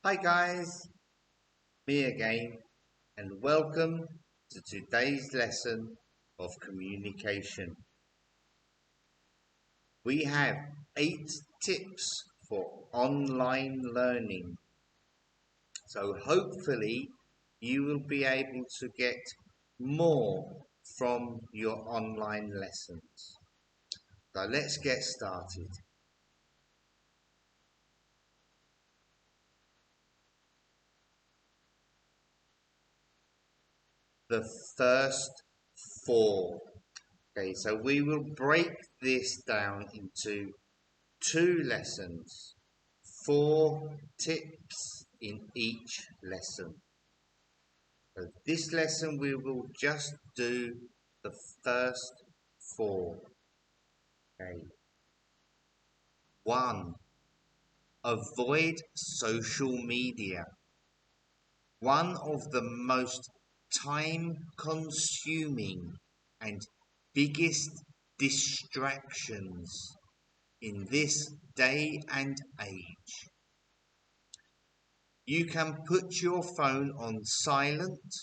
Hi guys, me again, and welcome to today's lesson of communication. We have 8 tips for online learning, so hopefully you will be able to get more from your online lessons. So let's get started. The first 4. Okay, so we will break this down into 2 lessons, 4 tips in each lesson. So this lesson we will just do the first 4. Okay. 1. Avoid social media. One of the most time-consuming and biggest distractions in this day and age. You can put your phone on silent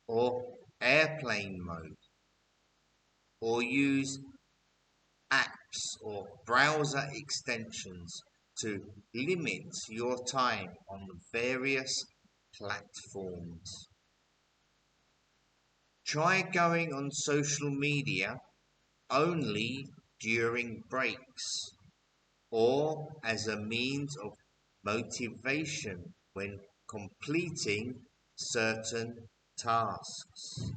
or airplane mode, or use apps or browser extensions to limit your time on various platforms. Try going on social media only during breaks or as a means of motivation when completing certain tasks.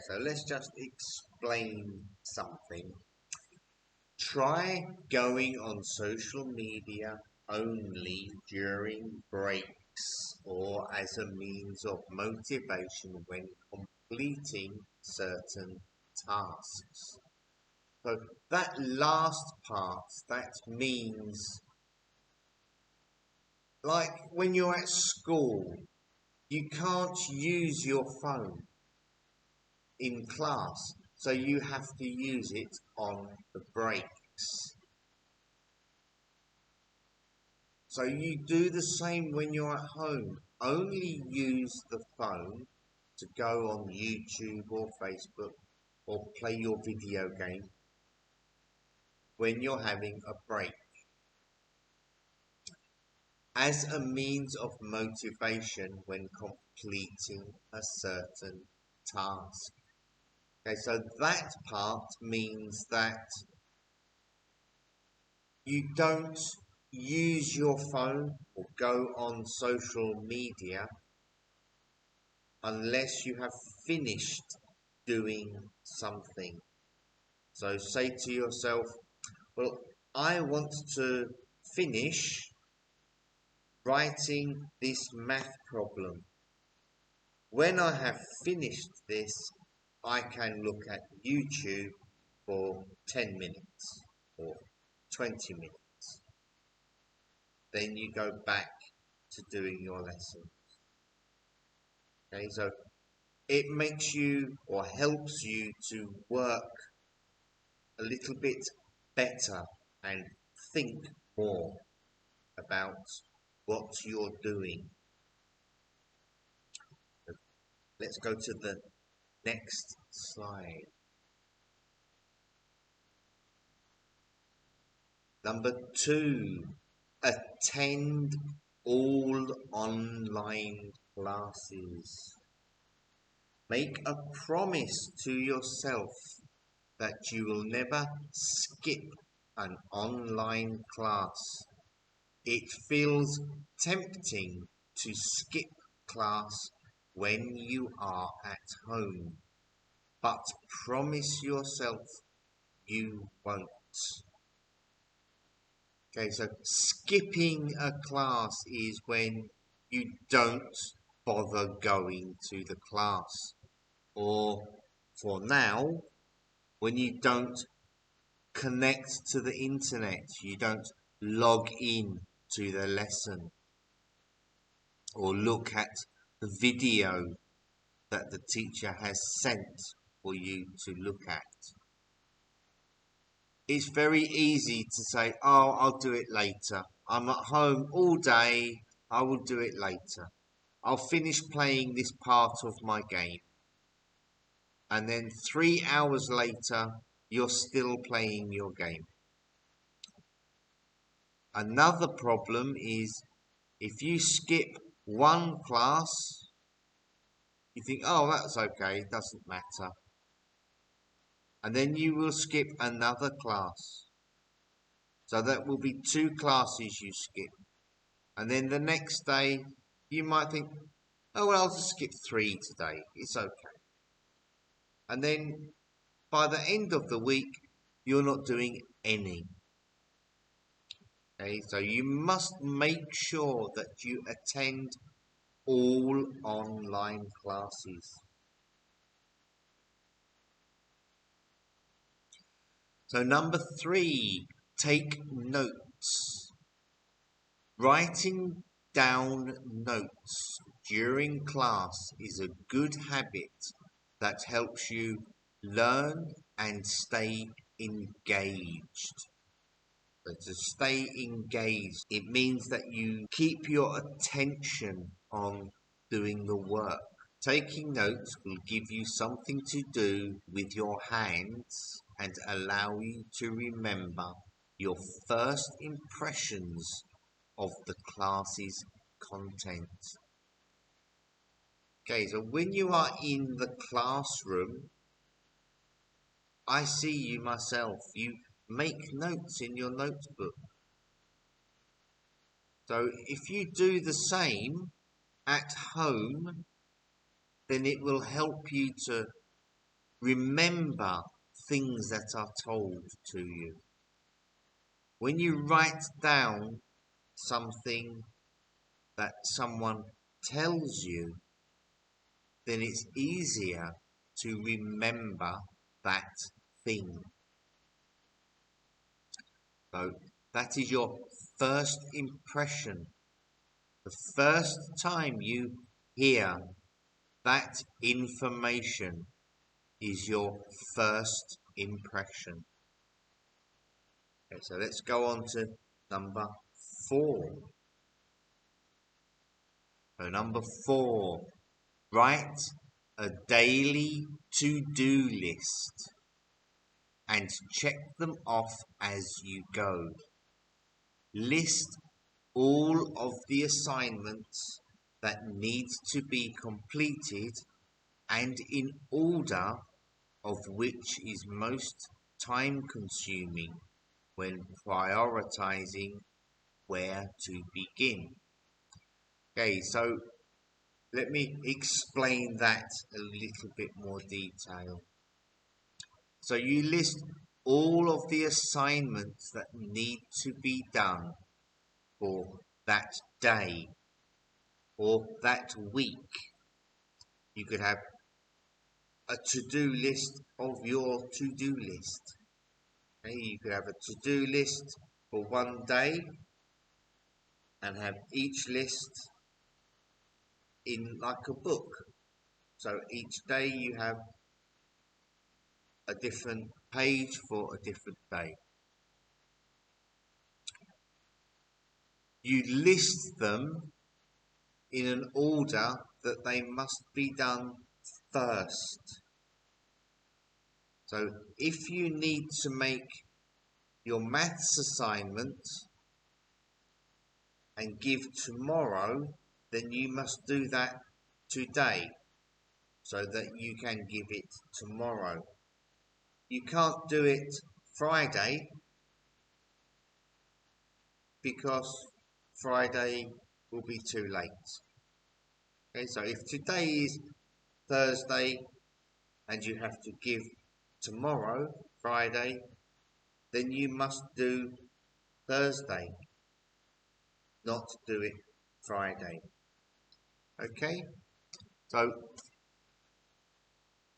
So let's just explain something. Try going on social media only during breaks or as a means of motivation when completing certain tasks. So that last part, that means like when you're at school, you can't use your phone in class, so you have to use it on the breaks. So you do the same when you're at home. Only use the phone to go on YouTube or Facebook or play your video game when you're having a break, as a means of motivation when completing a certain task. Okay, so that part means that you don't use your phone or go on social media unless you have finished doing something. So say to yourself, well, I want to finish writing this math problem. When I have finished this, I can look at YouTube for 10 minutes or 20 minutes. Then you go back to doing your lesson. Okay, so it makes you or helps you to work a little bit better and think more about what you're doing. Let's go to the next slide. Number 2, attend all online classes. Make a promise to yourself that you will never skip an online class. It feels tempting to skip class when you are at home, but promise yourself you won't. Okay, so skipping a class is when you don't bother going to the class, or for now, when you don't connect to the internet, you don't log in to the lesson or look at the video that the teacher has sent for you to look at. it's very easy to say, oh, I'll do it later. I'm at home all day. I will do it later. I'll finish playing this part of my game. And then 3 hours later, you're still playing your game. Another problem is if you skip one class, you think, oh, that's okay, it doesn't matter. And then you will skip another class. So that will be 2 classes you skip. And then the next day, you might think, oh, well, I'll just skip 3 today. It's okay. And then by the end of the week, you're not doing any. Okay, so you must make sure that you attend all online classes. So number 3, take notes. Writing down notes during class is a good habit that helps you learn and stay engaged. So to stay engaged, it means that you keep your attention on doing the work. Taking notes will give you something to do with your hands and allow you to remember your first impressions of the class's content. Okay, so when you are in the classroom, I see you myself. You make notes in your notebook. So if you do the same at home, then it will help you to remember things that are told to you. When you write down something that someone tells you, then it's easier to remember that thing. So that is your first impression. The first time you hear that information is your first impression. Okay, so let's go on to number 4. So number 4, write a daily to-do list and check them off as you go. List all of the assignments that need to be completed and in order of which is most time consuming when prioritizing where to begin. Okay, so let me explain that a little bit more detail. So you list all of the assignments that need to be done for that day or that week. You could have a to-do list of your to-do list. Okay, you could have a to-do list for one day and have each list in like a book. So each day you have a different page for a different day. You list them in an order that they must be done first. So if you need to make your maths assignment and give tomorrow, then you must do that today so that you can give it tomorrow. You can't do it Friday because Friday will be too late. Okay, so if today is Thursday and you have to give tomorrow, Friday, then you must do Thursday, not do it Friday. Okay, so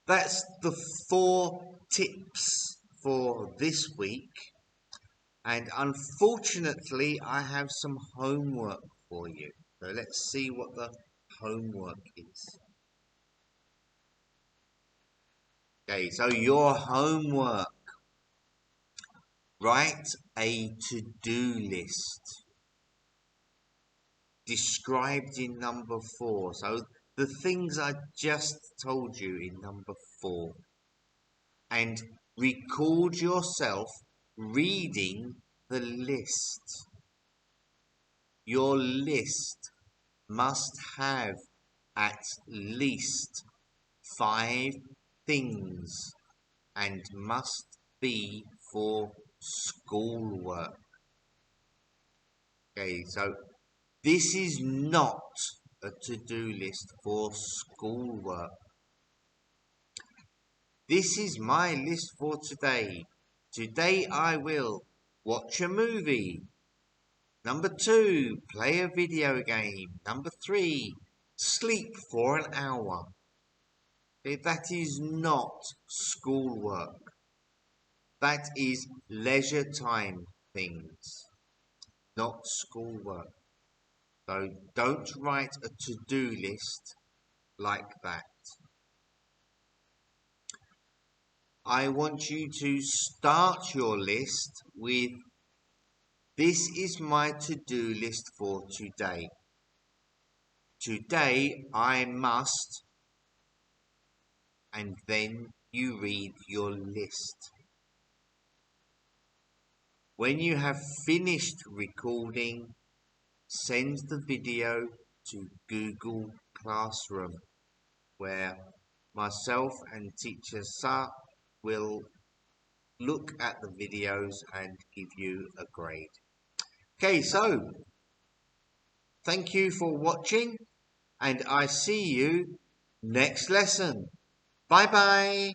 that's the 4 tips for this week. And unfortunately, I have some homework for you. So let's see what the homework is. Okay, so your homework. Write a to-do list described in number 4. So the things I just told you in number 4. And record yourself reading the list. Your list must have at least 5 things and must be for schoolwork. Okay, so this is not a to-do list for schoolwork. This is my list for today. Today I will watch a movie. Number 2, play a video game. Number 3, sleep for an hour. Okay, that is not schoolwork. That is leisure time things, not schoolwork. So don't write a to-do list like that. I want you to start your list with, this is my to-do list for today. Today I must, and then you read your list. When you have finished recording, send the video to Google Classroom, where myself and teacher Sa will look at the videos and give you a grade. Okay, so thank you for watching, and I see you next lesson. Bye bye.